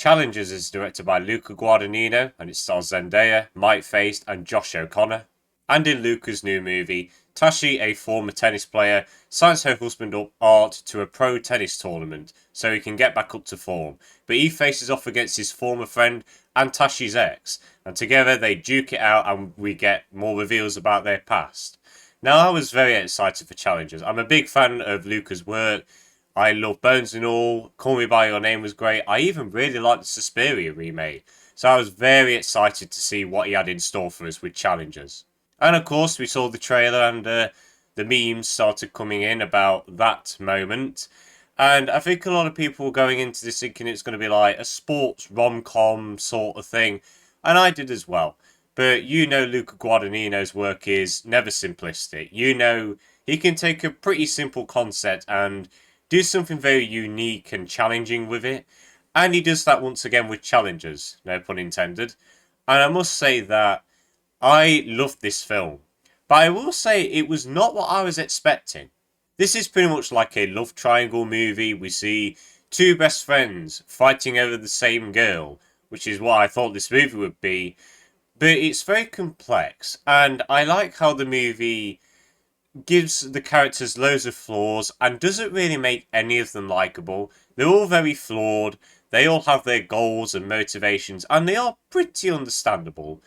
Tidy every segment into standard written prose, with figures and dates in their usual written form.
Challengers is directed by Luca Guadagnino and it stars Zendaya, Mike Faced, and Josh O'Connor. And in Luca's new movie, Tashi, a former tennis player, signs her husband up Art to a pro tennis tournament so he can get back up to form. But he faces off against his former friend and Tashi's ex, and together they duke it out and we get more reveals about their past. Now, I was very excited for Challengers. I'm a big fan of Luca's work. I love Bones and All. Call Me By Your Name was great. I even really liked the Suspiria remake. So I was very excited to see what he had in store for us with Challengers. And of course, we saw the trailer and the memes started coming in about that moment. And I think a lot of people were going into this thinking it's going to be like a sports rom-com sort of thing. And I did as well. But you know Luca Guadagnino's work is never simplistic. You know he can take a pretty simple concept and do something very unique and challenging with it. And he does that once again with Challengers, no pun intended. And I must say that I loved this film. But I will say it was not what I was expecting. This is pretty much like a love triangle movie. We see two best friends fighting over the same girl, which is what I thought this movie would be. But it's very complex, and I like how the movie gives the characters loads of flaws and doesn't really make any of them likable. They're all very flawed, they all have their goals and motivations, and they are pretty understandable.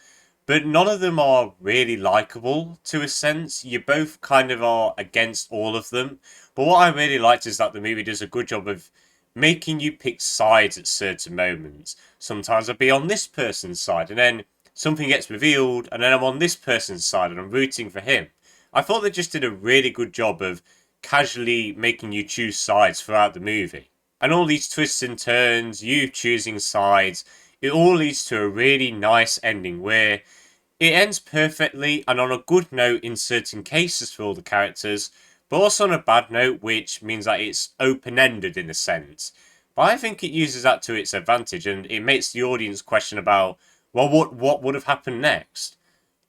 But none of them are really likable to a sense. You both kind of are against all of them. But what I really liked is that the movie does a good job of making you pick sides at certain moments. Sometimes I'll be on this person's side, and then something gets revealed, and then I'm on this person's side, and I'm rooting for him. I thought they just did a really good job of casually making you choose sides throughout the movie. And all these twists and turns, you choosing sides, it all leads to a really nice ending where it ends perfectly and on a good note in certain cases for all the characters, but also on a bad note, which means that it's open-ended in a sense. But I think it uses that to its advantage and it makes the audience question about, well, what would have happened next?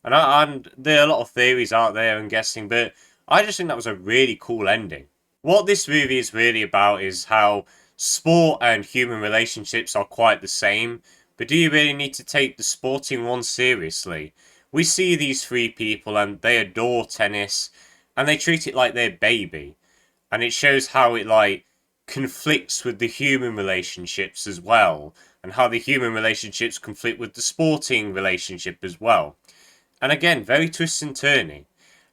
And there are a lot of theories out there and guessing, but I just think that was a really cool ending. What this movie is really about is how sport and human relationships are quite the same, but do you really need to take the sporting one seriously? We see these three people and they adore tennis and they treat it like their baby. And it shows how it like conflicts with the human relationships as well, and how the human relationships conflict with the sporting relationship as well. And again, very twists and turning.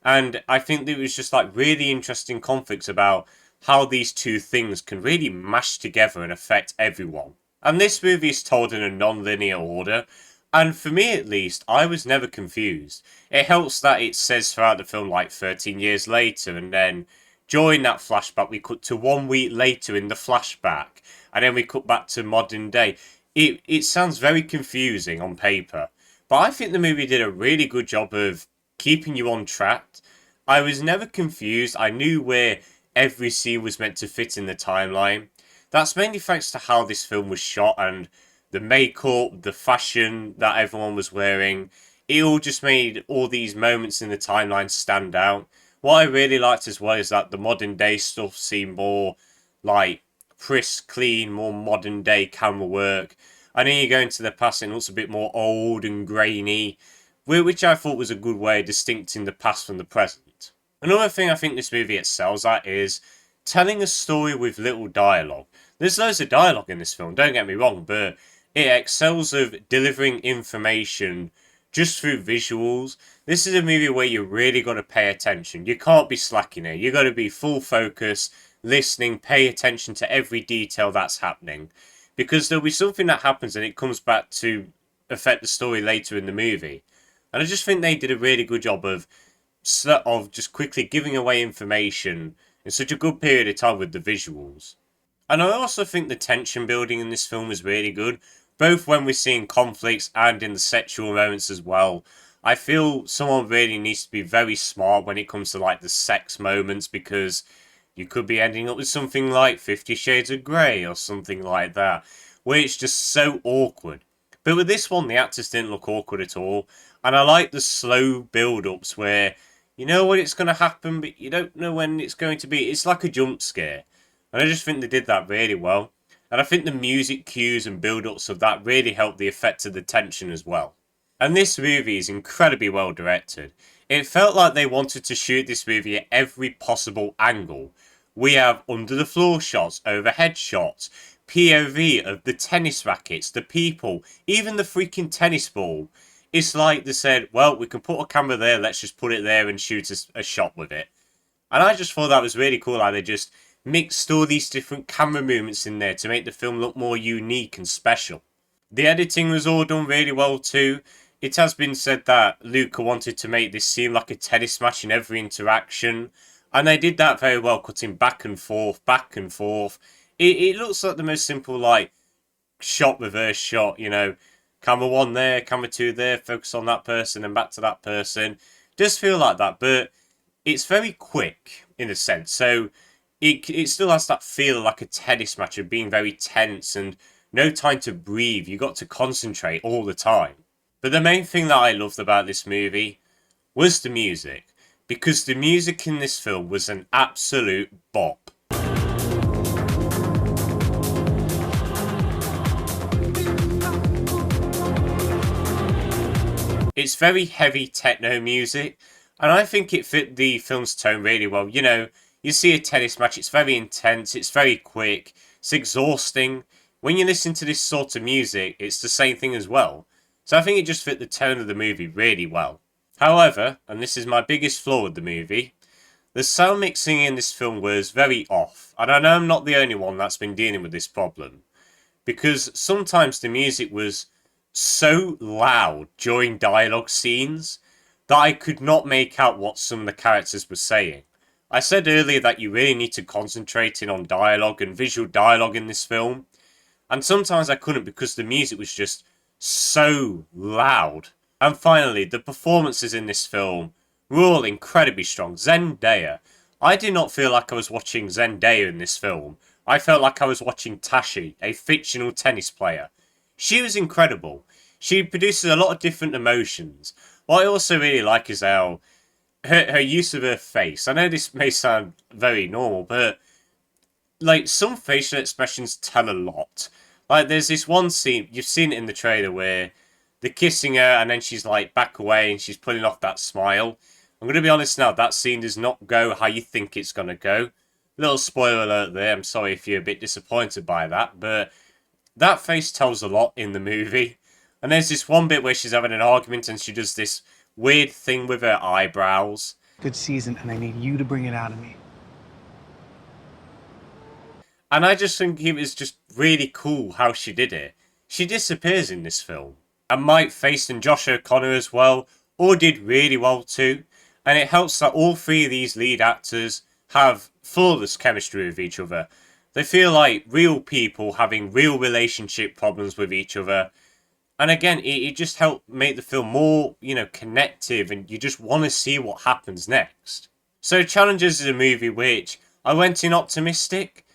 And I think there was just like really interesting conflicts about how these two things can really mash together and affect everyone. And this movie is told in a non-linear order, and for me at least, I was never confused. It helps that it says throughout the film like 13 years later, and then during that flashback we cut to 1 week later in the flashback, and then we cut back to modern day. It sounds very confusing on paper, but I think the movie did a really good job of keeping you on track. I was never confused. I knew where every scene was meant to fit in the timeline. That's mainly thanks to how this film was shot and the makeup, the fashion that everyone was wearing. It all just made all these moments in the timeline stand out. What I really liked as well is that the modern day stuff seemed more like crisp, clean, more modern day camera work. And then you go into the past and it looks a bit more old and grainy, which I thought was a good way of distincting the past from the present. Another thing I think this movie excels at is telling a story with little dialogue. There's loads of dialogue in this film, don't get me wrong, but it excels of delivering information just through visuals. This is a movie where you really got to pay attention. You can't be slacking it. You got to be full focus, listening, pay attention to every detail that's happening. Because there'll be something that happens and it comes back to affect the story later in the movie. And I just think they did a really good job of just quickly giving away information in such a good period of time with the visuals. And I also think the tension building in this film is really good, both when we're seeing conflicts and in the sexual moments as well. I feel someone really needs to be very smart when it comes to like the sex moments, because you could be ending up with something like 50 Shades of Grey or something like that, where it's just so awkward. But with this one, the actors didn't look awkward at all, and I like the slow build-ups where you know when it's going to happen, but you don't know when it's going to be. It's like a jump scare, and I just think they did that really well. And I think the music cues and build-ups of that really help the effect of the tension as well. And this movie is incredibly well directed. It felt like they wanted to shoot this movie at every possible angle. We have under the floor shots, overhead shots, POV of the tennis rackets, the people, even the freaking tennis ball. It's like they said, well, we can put a camera there, let's just put it there and shoot a shot with it. And I just thought that was really cool how they just mixed all these different camera movements in there to make the film look more unique and special. The editing was all done really well too. It has been said that Luca wanted to make this seem like a tennis match in every interaction, and they did that very well, cutting back and forth, back and forth. It looks like the most simple, like, shot, reverse shot, you know, camera one there, camera two there, focus on that person and back to that person. Does feel like that, but it's very quick in a sense, so it still has that feel like a tennis match of being very tense and no time to breathe. You got to concentrate all the time. But the main thing that I loved about this movie was the music, because the music in this film was an absolute bop. It's very heavy techno music, and I think it fit the film's tone really well. You know, you see a tennis match, it's very intense, it's very quick, it's exhausting. When you listen to this sort of music, it's the same thing as well. So I think it just fit the tone of the movie really well. However, and this is my biggest flaw with the movie, the sound mixing in this film was very off. And I know I'm not the only one that's been dealing with this problem, because sometimes the music was so loud during dialogue scenes that I could not make out what some of the characters were saying. I said earlier that you really need to concentrate in on dialogue and visual dialogue in this film, and sometimes I couldn't because the music was just so loud. And finally, the performances in this film were all incredibly strong. Zendaya. I did not feel like I was watching Zendaya in this film. I felt like I was watching Tashi, a fictional tennis player. She was incredible. She produces a lot of different emotions. What I also really like is how her use of her face. I know this may sound very normal, but like some facial expressions tell a lot. Like there's this one scene, you've seen it in the trailer, where they're kissing her and then she's like back away and she's pulling off that smile. I'm going to be honest now, that scene does not go how you think it's going to go. Little spoiler alert there, I'm sorry if you're a bit disappointed by that, but that face tells a lot in the movie. And there's this one bit where she's having an argument and she does this weird thing with her eyebrows. Good season, and I need you to bring it out of me. And I just think it was just really cool how she did it. She disappears in this film. And Mike Faced and Josh O'Connor as well all did really well too. And it helps that all three of these lead actors have flawless chemistry with each other. They feel like real people having real relationship problems with each other. And again, it just helped make the film more, you know, connective, and you just want to see what happens next. So Challengers is a movie which I went in optimistic,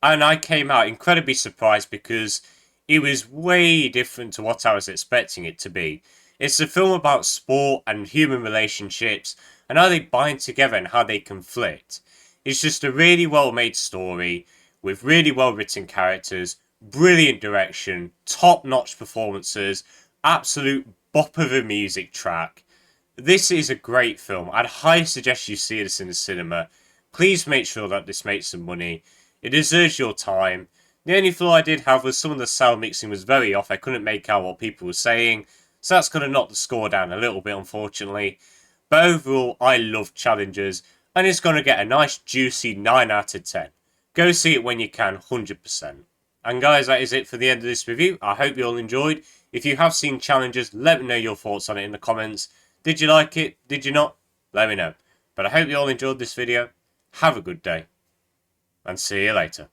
and I came out incredibly surprised because it was way different to what I was expecting it to be. It's a film about sport and human relationships and how they bind together and how they conflict. It's just a really well made story with really well written characters, brilliant direction, top notch performances, absolute bop of a music track. This is a great film. I'd highly suggest you see this in the cinema. Please make sure that this makes some money. It deserves your time. The only flaw I did have was some of the sound mixing was very off. I couldn't make out what people were saying, so that's going to knock the score down a little bit, unfortunately. But overall, I love Challengers, and it's going to get a nice juicy 9 out of 10. Go see it when you can, 100%. And guys, that is it for the end of this review. I hope you all enjoyed. If you have seen Challengers, let me know your thoughts on it in the comments. Did you like it? Did you not? Let me know. But I hope you all enjoyed this video. Have a good day. And see you later.